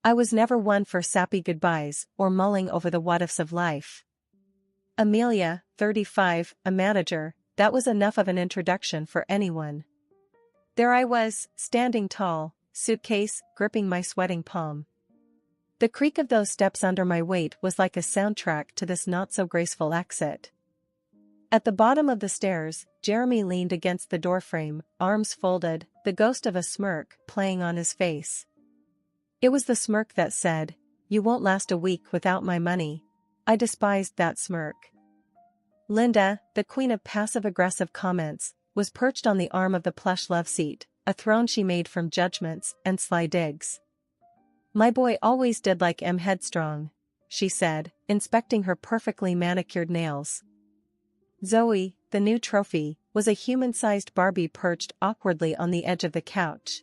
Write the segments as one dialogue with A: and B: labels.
A: I was never one for sappy goodbyes or mulling over the what-ifs of life. Amelia, 35, a manager, that was enough of an introduction for anyone. There I was, standing tall, suitcase gripping my sweating palm. The creak of those steps under my weight was like a soundtrack to this not-so-graceful exit. At the bottom of the stairs, Jeremy leaned against the doorframe, arms folded, the ghost of a smirk playing on his face. It was the smirk that said, "You won't last a week without my money." I despised that smirk. Linda, the queen of passive-aggressive comments, was perched on the arm of the plush loveseat, a throne she made from judgments and sly digs. "My boy always did like headstrong," she said, inspecting her perfectly manicured nails. Zoe, the new trophy, was a human-sized Barbie perched awkwardly on the edge of the couch.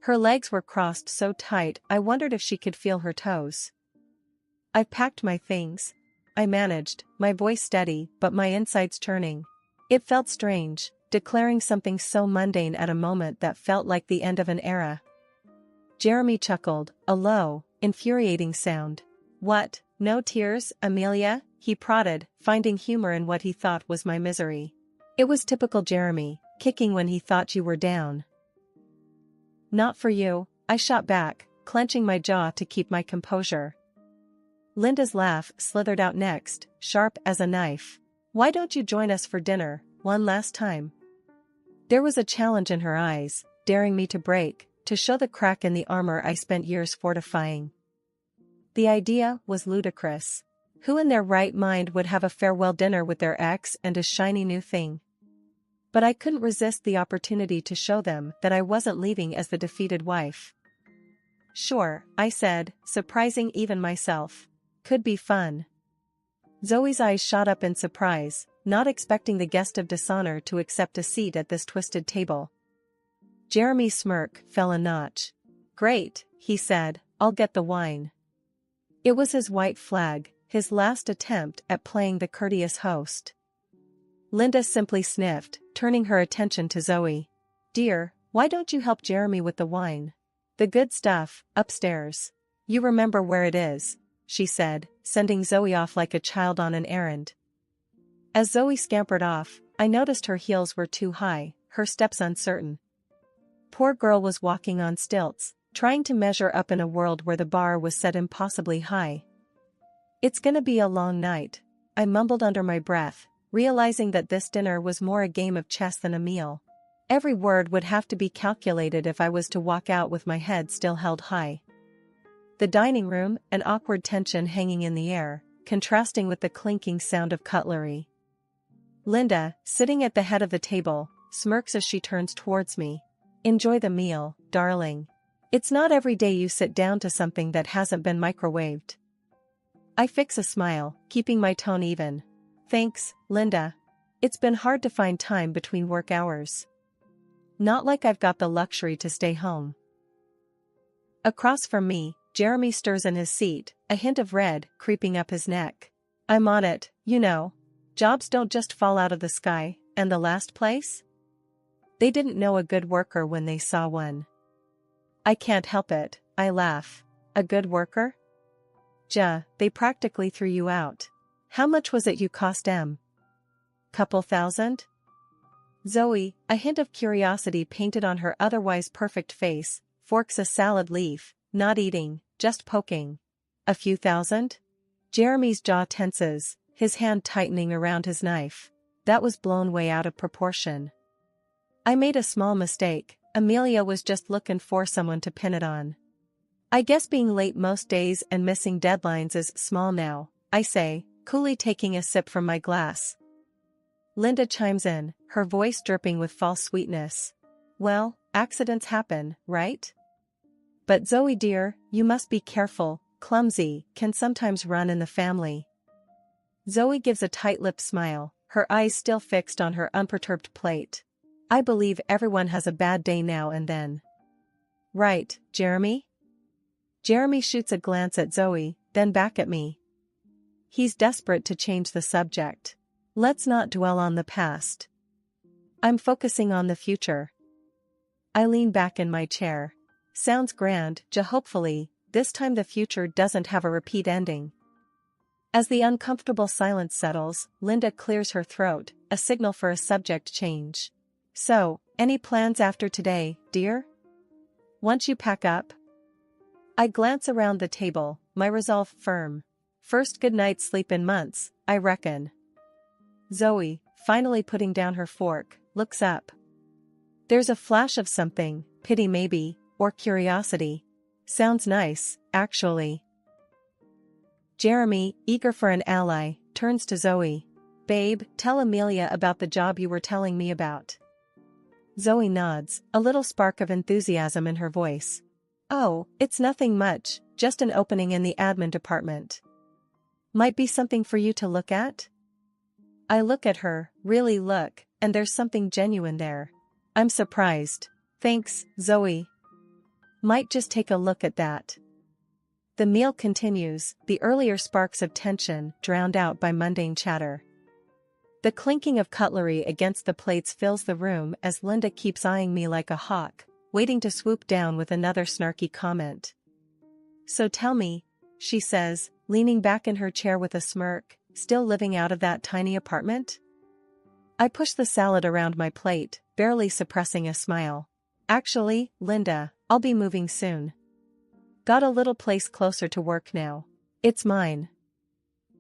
A: Her legs were crossed so tight I wondered if she could feel her toes. "I've packed my things," I managed, my voice steady but my insides churning. It felt strange, declaring something so mundane at a moment that felt like the end of an era. Jeremy chuckled, a low, infuriating sound. "What, no tears, Amelia?" he prodded, finding humor in what he thought was my misery. It was typical Jeremy, kicking when he thought you were down. "Not for you," I shot back, clenching my jaw to keep my composure. Linda's laugh slithered out next, sharp as a knife. "Why don't you join us for dinner, one last time?" There was a challenge in her eyes, daring me to break, to show the crack in the armor I spent years fortifying. The idea was ludicrous. Who in their right mind would have a farewell dinner with their ex and a shiny new thing? But I couldn't resist the opportunity to show them that I wasn't leaving as the defeated wife. "Sure," I said, surprising even myself. "Could be fun." Zoe's eyes shot up in surprise, not expecting the guest of dishonor to accept a seat at this twisted table. Jeremy's smirk fell a notch. "Great," he said, "I'll get the wine." It was his white flag, his last attempt at playing the courteous host. Linda simply sniffed, turning her attention to Zoe. "Dear, why don't you help Jeremy with the wine? The good stuff, upstairs. You remember where it is," she said, sending Zoe off like a child on an errand. As Zoe scampered off, I noticed her heels were too high, her steps uncertain. Poor girl was walking on stilts, trying to measure up in a world where the bar was set impossibly high. "It's gonna be a long night," I mumbled under my breath, realizing that this dinner was more a game of chess than a meal. Every word would have to be calculated if I was to walk out with my head still held high. The dining room, an awkward tension hanging in the air, contrasting with the clinking sound of cutlery. Linda, sitting at the head of the table, smirks as she turns towards me. "Enjoy the meal, darling. It's not every day you sit down to something that hasn't been microwaved." I fix a smile, keeping my tone even. "Thanks, Linda. It's been hard to find time between work hours. Not like I've got the luxury to stay home." Across from me, Jeremy stirs in his seat, a hint of red creeping up his neck. "I'm on it, you know. Jobs don't just fall out of the sky, and the last place? They didn't know a good worker when they saw one." "I can't help it," I laugh. "A good worker? They practically threw you out. How much was it you cost em? Couple thousand?" Zoe, a hint of curiosity painted on her otherwise perfect face, forks a salad leaf, not eating, just poking. "A few thousand?" Jeremy's jaw tenses, his hand tightening around his knife. That was blown way out of proportion. I made a small mistake. Amelia was just looking for someone to pin it on. "I guess being late most days and missing deadlines is small now," I say, coolly taking a sip from my glass. Linda chimes in, her voice dripping with false sweetness. "Well, accidents happen, right? But Zoe dear, you must be careful, clumsy can sometimes run in the family." Zoe gives a tight-lipped smile, her eyes still fixed on her unperturbed plate. "I believe everyone has a bad day now and then. Right, Jeremy?" Jeremy shoots a glance at Zoe, then back at me. He's desperate to change the subject. "Let's not dwell on the past. I'm focusing on the future." I lean back in my chair. "Sounds grand, hopefully, this time the future doesn't have a repeat ending. As the uncomfortable silence settles, Linda clears her throat, a signal for a subject change. So, any plans after today, dear? Once you pack up? I glance around the table, my resolve firm. First good night's sleep in months, I reckon. Zoe, finally putting down her fork, looks up. There's a flash of something, pity maybe, or curiosity. Sounds nice, actually. Jeremy, eager for an ally, turns to Zoe. Babe, tell Amelia about the job you were telling me about. Zoe nods, a little spark of enthusiasm in her voice. Oh, it's nothing much, just an opening in the admin department. Might be something for you to look at? I look at her, really look, and there's something genuine there. I'm surprised. Thanks, Zoe. Might just take a look at that. The meal continues, the earlier sparks of tension drowned out by mundane chatter. The clinking of cutlery against the plates fills the room as Linda keeps eyeing me like a hawk, waiting to swoop down with another snarky comment. So tell me, she says, leaning back in her chair with a smirk, still living out of that tiny apartment? I push the salad around my plate, barely suppressing a smile. Actually, Linda, I'll be moving soon. Got a little place closer to work now. It's mine.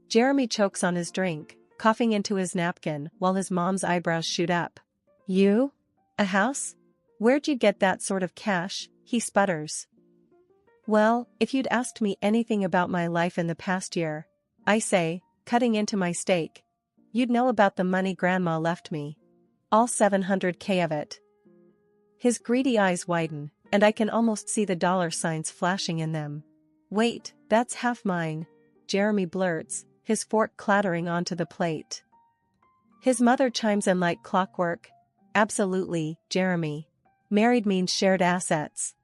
A: Jeremy chokes on his drink, coughing into his napkin while his mom's eyebrows shoot up. You? A house? Where'd you get that sort of cash? He sputters. Well, if you'd asked me anything about my life in the past year, I say, cutting into my steak, you'd know about the money Grandma left me. All $700K of it. His greedy eyes widen, and I can almost see the dollar signs flashing in them. Wait, that's half mine, Jeremy blurts, his fork clattering onto the plate. His mother chimes in like clockwork. Absolutely, Jeremy. Married means shared assets.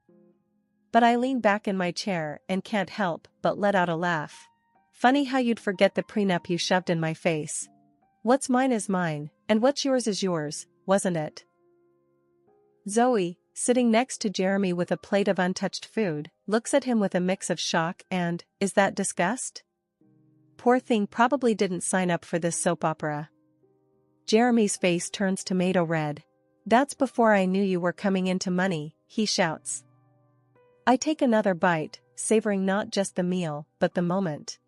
A: But I lean back in my chair and can't help but let out a laugh. Funny how you'd forget the prenup you shoved in my face. What's mine is mine, and what's yours is yours, wasn't it? Zoe, sitting next to Jeremy with a plate of untouched food, looks at him with a mix of shock and, is that disgust? Poor thing probably didn't sign up for this soap opera. Jeremy's face turns tomato red. That's before I knew you were coming into money, he shouts. I take another bite, savoring not just the meal, but the moment.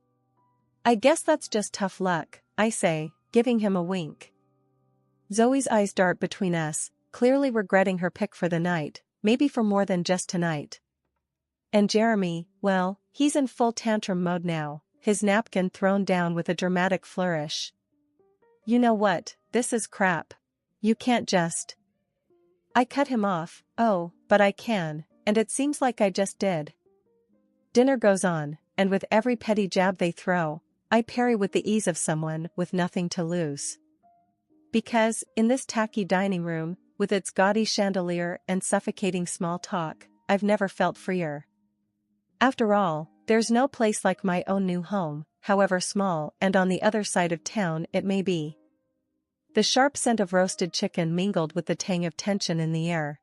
A: I guess that's just tough luck, I say, giving him a wink. Zoe's eyes dart between us, clearly regretting her pick for the night, maybe for more than just tonight. And Jeremy, well, he's in full tantrum mode now, his napkin thrown down with a dramatic flourish. You know what, this is crap. You can't just. I cut him off, oh, but I can, and it seems like I just did. Dinner goes on, and with every petty jab they throw, I parry with the ease of someone with nothing to lose. Because, in this tacky dining room, with its gaudy chandelier and suffocating small talk, I've never felt freer. After all, there's no place like my own new home, however small and on the other side of town it may be. The sharp scent of roasted chicken mingled with the tang of tension in the air.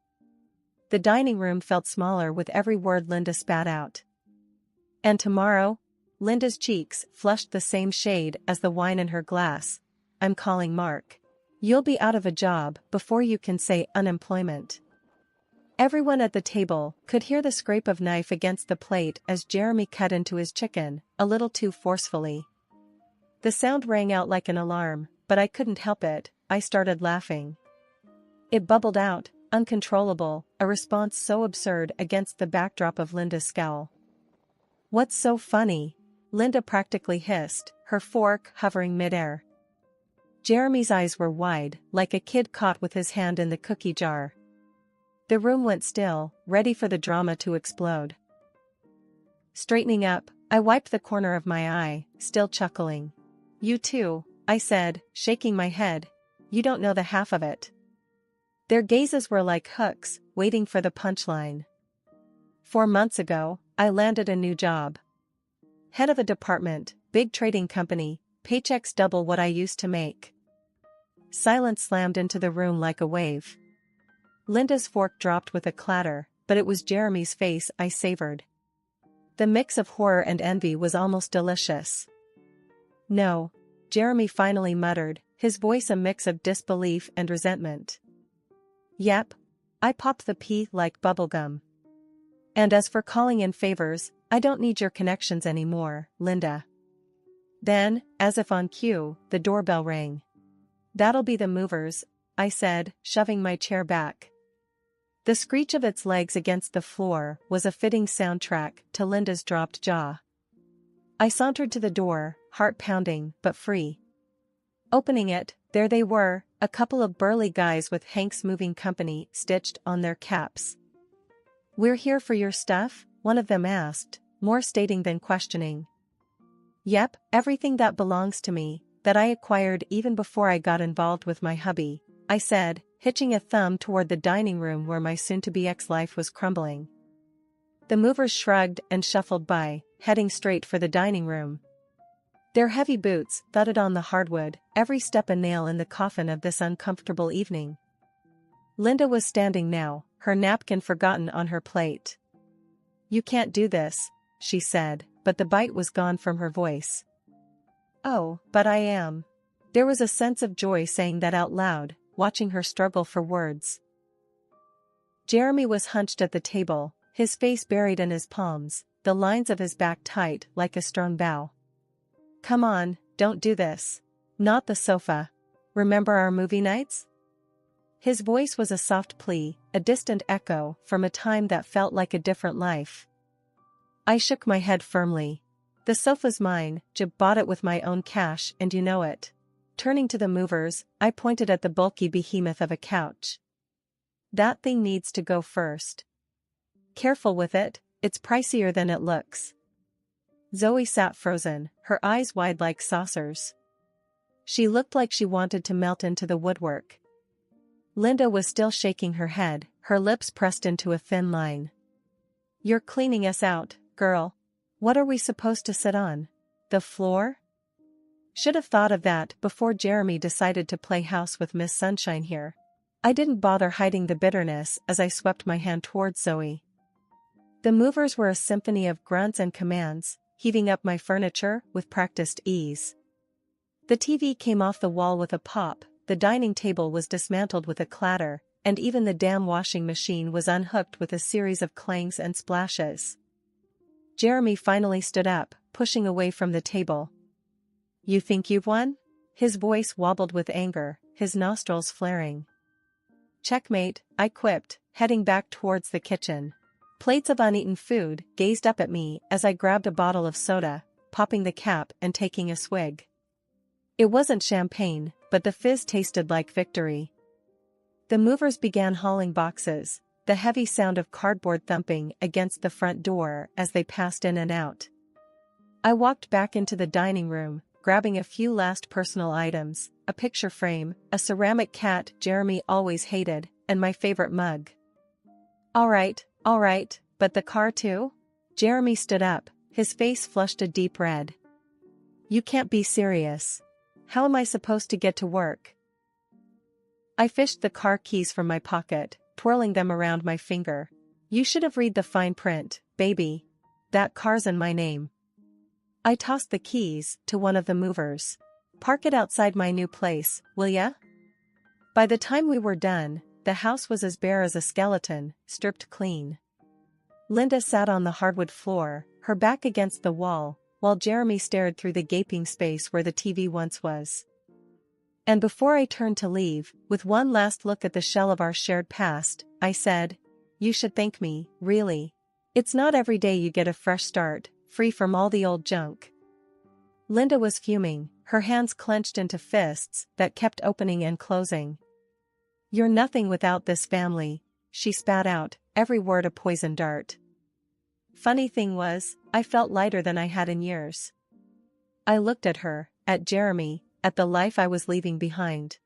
A: The dining room felt smaller with every word Linda spat out. And tomorrow? Linda's cheeks flushed the same shade as the wine in her glass. I'm calling Mark. You'll be out of a job before you can say unemployment. Everyone at the table could hear the scrape of knife against the plate as Jeremy cut into his chicken, a little too forcefully. The sound rang out like an alarm, but I couldn't help it, I started laughing. It bubbled out, uncontrollable, a response so absurd against the backdrop of Linda's scowl. What's so funny? Linda practically hissed, her fork hovering midair. Jeremy's eyes were wide, like a kid caught with his hand in the cookie jar. The room went still, ready for the drama to explode. Straightening up, I wiped the corner of my eye, still chuckling. You too, I said, shaking my head. You don't know the half of it. Their gazes were like hooks, waiting for the punchline. 4 months ago, I landed a new job. Head of a department, big trading company, paychecks double what I used to make. Silence slammed into the room like a wave. Linda's fork dropped with a clatter, but it was Jeremy's face I savored. The mix of horror and envy was almost delicious. "No," Jeremy finally muttered, his voice a mix of disbelief and resentment. "Yep. I popped the pea like bubblegum. And as for calling in favors, I don't need your connections anymore, Linda." Then, as if on cue, the doorbell rang. "That'll be the movers," I said, shoving my chair back. The screech of its legs against the floor was a fitting soundtrack to Linda's dropped jaw. I sauntered to the door, heart pounding but free. Opening it, there they were, a couple of burly guys with Hank's Moving Company stitched on their caps. "We're here for your stuff?" one of them asked, more stating than questioning. "Yep, everything that belongs to me, that I acquired even before I got involved with my hubby," I said, hitching a thumb toward the dining room where my soon-to-be ex-life was crumbling. The movers shrugged and shuffled by, heading straight for the dining room. Their heavy boots thudded on the hardwood, every step a nail in the coffin of this uncomfortable evening. Linda was standing now, her napkin forgotten on her plate. "You can't do this," she said, but the bite was gone from her voice. "Oh, but I am." There was a sense of joy saying that out loud, watching her struggle for words. Jeremy was hunched at the table, his face buried in his palms, the lines of his back tight like a strung bow. "Come on, don't do this. Not the sofa. Remember our movie nights?" His voice was a soft plea, a distant echo from a time that felt like a different life. I shook my head firmly. "The sofa's mine, Jib bought it with my own cash and you know it." Turning to the movers, I pointed at the bulky behemoth of a couch. "That thing needs to go first. Careful with it, it's pricier than it looks." Zoe sat frozen, her eyes wide like saucers. She looked like she wanted to melt into the woodwork. Linda was still shaking her head, her lips pressed into a thin line. "You're cleaning us out, girl. What are we supposed to sit on? The floor?" Should have thought of that before Jeremy decided to play house with Miss Sunshine here. I didn't bother hiding the bitterness as I swept my hand towards Zoe. The movers were a symphony of grunts and commands, heaving up my furniture with practiced ease. The TV came off the wall with a pop, the dining table was dismantled with a clatter, and even the damn washing machine was unhooked with a series of clangs and splashes. Jeremy finally stood up, pushing away from the table. "You think you've won?" His voice wobbled with anger, his nostrils flaring. "Checkmate," I quipped, heading back towards the kitchen. Plates of uneaten food gazed up at me as I grabbed a bottle of soda, popping the cap and taking a swig. It wasn't champagne, but the fizz tasted like victory. The movers began hauling boxes, the heavy sound of cardboard thumping against the front door as they passed in and out. I walked back into the dining room, grabbing a few last personal items, a picture frame, a ceramic cat Jeremy always hated, and my favorite mug. All right, but the car too?" Jeremy stood up, his face flushed a deep red. "You can't be serious. How am I supposed to get to work?" I fished the car keys from my pocket, twirling them around my finger. "You should have read the fine print, baby. That car's in my name." I tossed the keys to one of the movers. "Park it outside my new place, will ya?" By the time we were done, the house was as bare as a skeleton, stripped clean. Linda sat on the hardwood floor, her back against the wall, while Jeremy stared through the gaping space where the TV once was. And before I turned to leave, with one last look at the shell of our shared past, I said, "You should thank me, really. It's not every day you get a fresh start, free from all the old junk." Linda was fuming, her hands clenched into fists that kept opening and closing. "You're nothing without this family," she spat out, every word a poison dart. Funny thing was, I felt lighter than I had in years. I looked at her, at Jeremy, at the life I was leaving behind.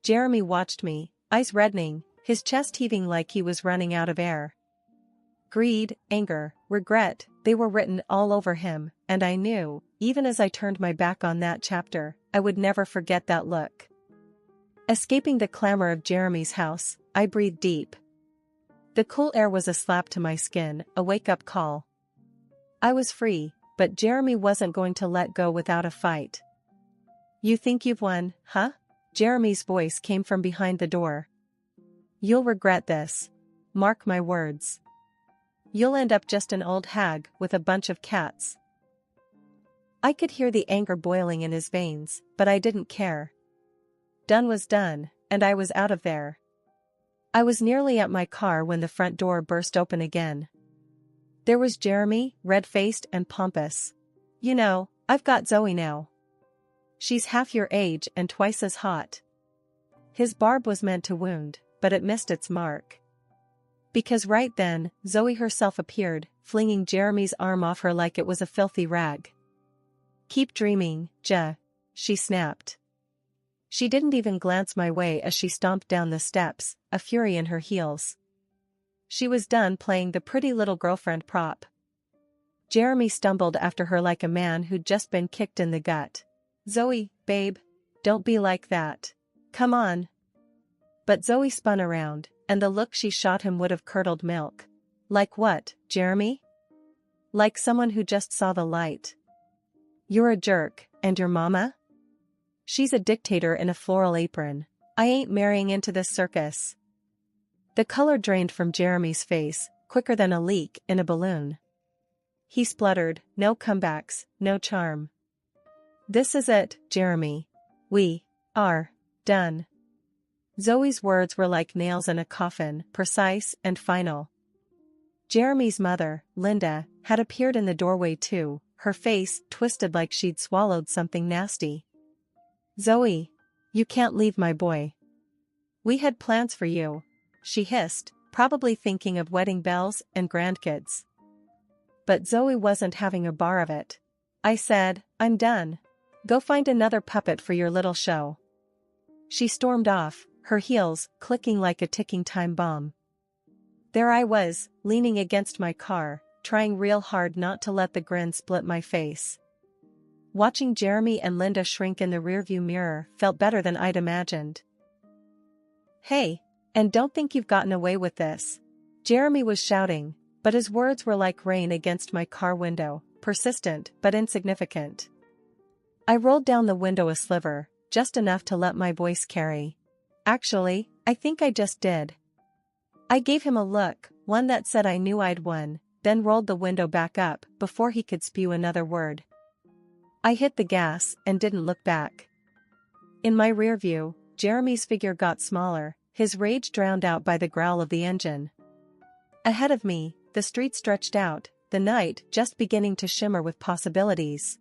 A: Jeremy watched me, eyes reddening, his chest heaving like he was running out of air. Greed, anger, regret, they were written all over him, and I knew, even as I turned my back on that chapter, I would never forget that look. Escaping the clamor of Jeremy's house, I breathed deep. The cool air was a slap to my skin, a wake-up call. I was free, but Jeremy wasn't going to let go without a fight. You think you've won, huh? Jeremy's voice came from behind the door. You'll regret this. Mark my words. You'll end up just an old hag with a bunch of cats. I could hear the anger boiling in his veins, but I didn't care. Done was done, and I was out of there. I was nearly at my car when the front door burst open again. There was Jeremy, red-faced and pompous. You know, I've got Zoe now. She's half your age and twice as hot. His barb was meant to wound, but it missed its mark. Because right then, Zoe herself appeared, flinging Jeremy's arm off her like it was a filthy rag. Keep dreaming, she snapped. She didn't even glance my way as she stomped down the steps, a fury in her heels. She was done playing the pretty little girlfriend prop. Jeremy stumbled after her like a man who'd just been kicked in the gut. Zoe, babe, don't be like that. Come on. But Zoe spun around, and the look she shot him would have curdled milk. Like what, Jeremy? Like someone who just saw the light. You're a jerk, and your mama? She's a dictator in a floral apron. I ain't marrying into this circus. The color drained from Jeremy's face, quicker than a leak in a balloon. He spluttered, no comebacks, no charm. This is it, Jeremy. We are done. Zoe's words were like nails in a coffin, precise and final. Jeremy's mother, Linda, had appeared in the doorway too, her face twisted like she'd swallowed something nasty. Zoe, you can't leave my boy. We had plans for you, she hissed, probably thinking of wedding bells and grandkids. But Zoe wasn't having a bar of it. I said, I'm done. Go find another puppet for your little show. She stormed off, her heels clicking like a ticking time bomb. There I was, leaning against my car, trying real hard not to let the grin split my face. Watching Jeremy and Linda shrink in the rearview mirror felt better than I'd imagined. Hey, and don't think you've gotten away with this. Jeremy was shouting, but his words were like rain against my car window, persistent but insignificant. I rolled down the window a sliver, just enough to let my voice carry. Actually, I think I just did. I gave him a look, one that said I knew I'd won, then rolled the window back up before he could spew another word. I hit the gas and didn't look back. In my rear view, Jeremy's figure got smaller, his rage drowned out by the growl of the engine. Ahead of me, the street stretched out, the night just beginning to shimmer with possibilities.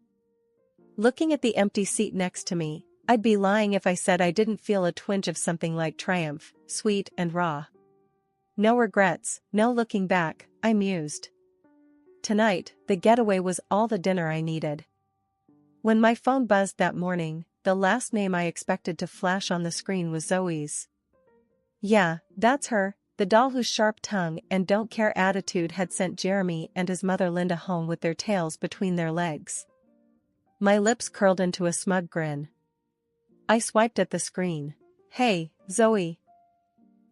A: Looking at the empty seat next to me, I'd be lying if I said I didn't feel a twinge of something like triumph, sweet and raw. No regrets, no looking back, I mused. Tonight, the getaway was all the dinner I needed. When my phone buzzed that morning, the last name I expected to flash on the screen was Zoe's. Yeah, that's her, the doll whose sharp tongue and don't care attitude had sent Jeremy and his mother Linda home with their tails between their legs. My lips curled into a smug grin. I swiped at the screen. Hey, Zoe.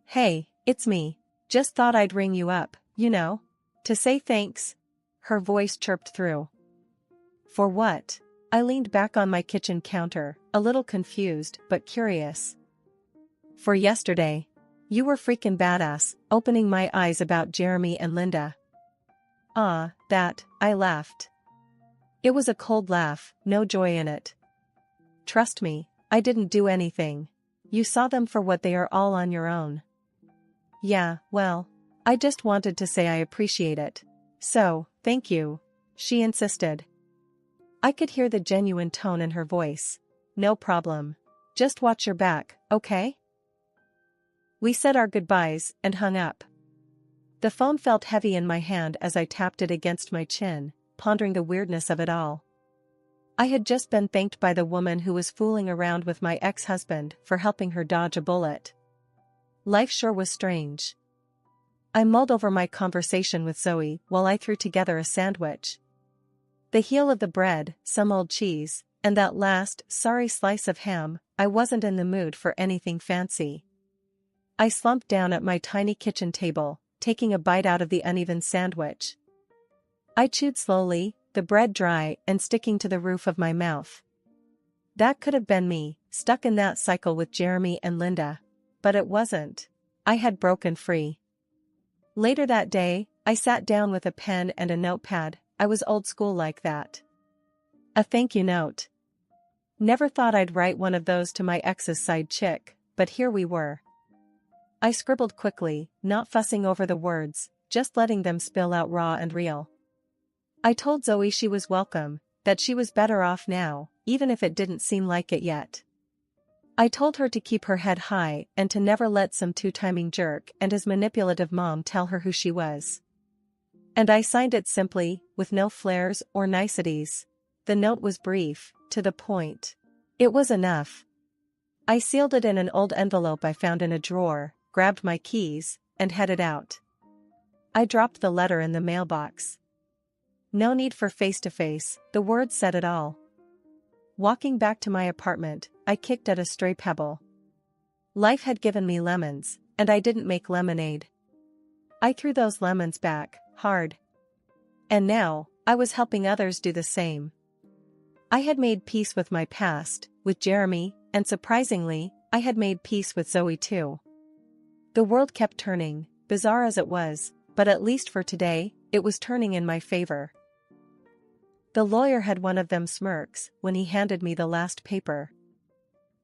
A: Hey, it's me. Just thought I'd ring you up, you know. To say thanks. Her voice chirped through. For what? I leaned back on my kitchen counter, a little confused but curious. For yesterday. You were freaking badass, opening my eyes about Jeremy and Linda. Ah, that, I laughed. It was a cold laugh, no joy in it. Trust me, I didn't do anything. You saw them for what they are all on your own. Yeah, well, I just wanted to say I appreciate it. So, thank you, she insisted. I could hear the genuine tone in her voice. No problem. Just watch your back, okay? We said our goodbyes and hung up. The phone felt heavy in my hand as I tapped it against my chin, pondering the weirdness of it all. I had just been thanked by the woman who was fooling around with my ex-husband for helping her dodge a bullet. Life sure was strange. I mulled over my conversation with Zoe while I threw together a sandwich. The heel of the bread, some old cheese, and that last, sorry slice of ham. I wasn't in the mood for anything fancy. I slumped down at my tiny kitchen table, taking a bite out of the uneven sandwich. I chewed slowly, the bread dry and sticking to the roof of my mouth. That could have been me, stuck in that cycle with Jeremy and Linda. But it wasn't. I had broken free. Later that day, I sat down with a pen and a notepad. I was old school like that. A thank you note. Never thought I'd write one of those to my ex's side chick, but here we were. I scribbled quickly, not fussing over the words, just letting them spill out raw and real. I told Zoe she was welcome, that she was better off now, even if it didn't seem like it yet. I told her to keep her head high and to never let some two-timing jerk and his manipulative mom tell her who she was. And I signed it simply, with no flares or niceties. The note was brief, to the point. It was enough. I sealed it in an old envelope I found in a drawer, grabbed my keys, and headed out. I dropped the letter in the mailbox. No need for face-to-face, the words said it all. Walking back to my apartment, I kicked at a stray pebble. Life had given me lemons, and I didn't make lemonade. I threw those lemons back, hard. And now, I was helping others do the same. I had made peace with my past, with Jeremy, and surprisingly, I had made peace with Zoe too. The world kept turning, bizarre as it was, but at least for today, it was turning in my favor. The lawyer had one of them smirks when he handed me the last paper.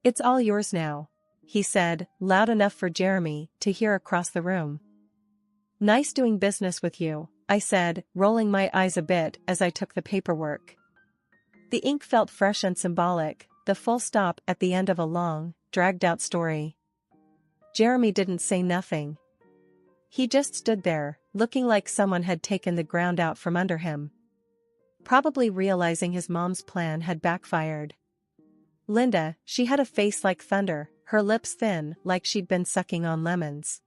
A: "It's all yours now," he said, loud enough for Jeremy to hear across the room. "Nice doing business with you," I said, rolling my eyes a bit as I took the paperwork. The ink felt fresh and symbolic, the full stop at the end of a long, dragged-out story. Jeremy didn't say nothing. He just stood there, looking like someone had taken the ground out from under him. Probably realizing his mom's plan had backfired. Linda, she had a face like thunder, her lips thin like she'd been sucking on lemons.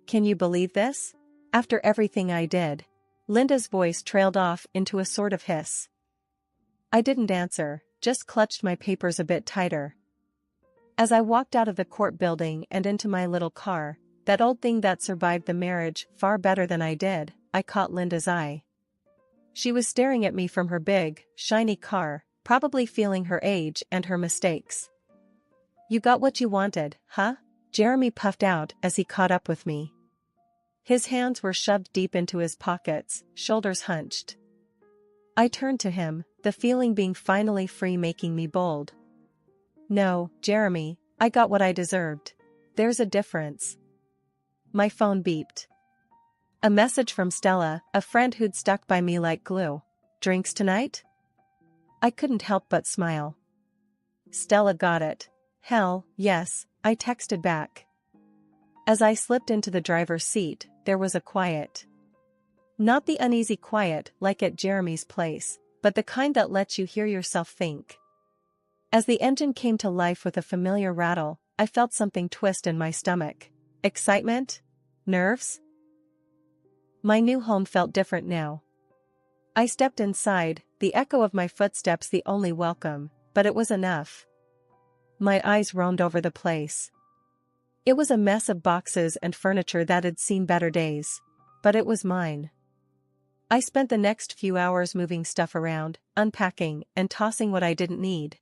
A: "Can you believe this? After everything I did." Linda's voice trailed off into a sort of hiss. I didn't answer, just clutched my papers a bit tighter. As I walked out of the court building and into my little car, that old thing that survived the marriage far better than I did, I caught Linda's eye. She was staring at me from her big, shiny car, probably feeling her age and her mistakes. "You got what you wanted, huh?" Jeremy puffed out as he caught up with me. His hands were shoved deep into his pockets, shoulders hunched. I turned to him, the feeling being finally free making me bold. "No, Jeremy, I got what I deserved. There's a difference." My phone beeped. A message from Stella, a friend who'd stuck by me like glue. "Drinks tonight?" I couldn't help but smile. Stella got it. "Hell, yes," I texted back. As I slipped into the driver's seat, there was a quiet. Not the uneasy quiet like at Jeremy's place, but the kind that lets you hear yourself think. As the engine came to life with a familiar rattle, I felt something twist in my stomach. Excitement? Nerves? My new home felt different now. I stepped inside, the echo of my footsteps the only welcome, but it was enough. My eyes roamed over the place. It was a mess of boxes and furniture that had seen better days. But it was mine. I spent the next few hours moving stuff around, unpacking, and tossing what I didn't need.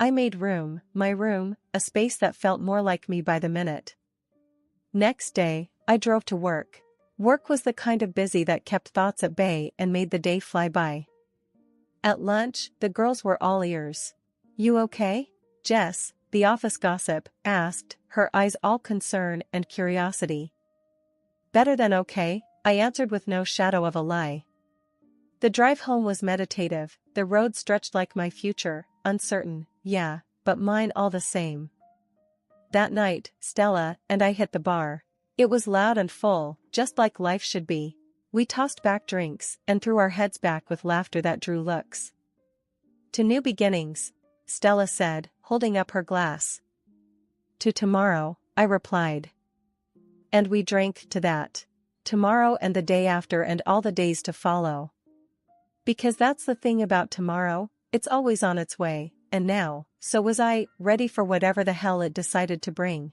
A: I made room, my room, a space that felt more like me by the minute. Next day, I drove to work. Work was the kind of busy that kept thoughts at bay and made the day fly by. At lunch, the girls were all ears. "You okay?" Jess, the office gossip, asked, her eyes all concern and curiosity. "Better than okay," I answered with no shadow of a lie. The drive home was meditative, the road stretched like my future, uncertain, yeah, but mine all the same. That night, Stella and I hit the bar. It was loud and full, just like life should be. We tossed back drinks and threw our heads back with laughter that drew looks. "To new beginnings," Stella said, holding up her glass. "To tomorrow," I replied. And we drank to that. Tomorrow and the day after and all the days to follow. Because that's the thing about tomorrow, it's always on its way, and now, so was I, ready for whatever the hell it decided to bring.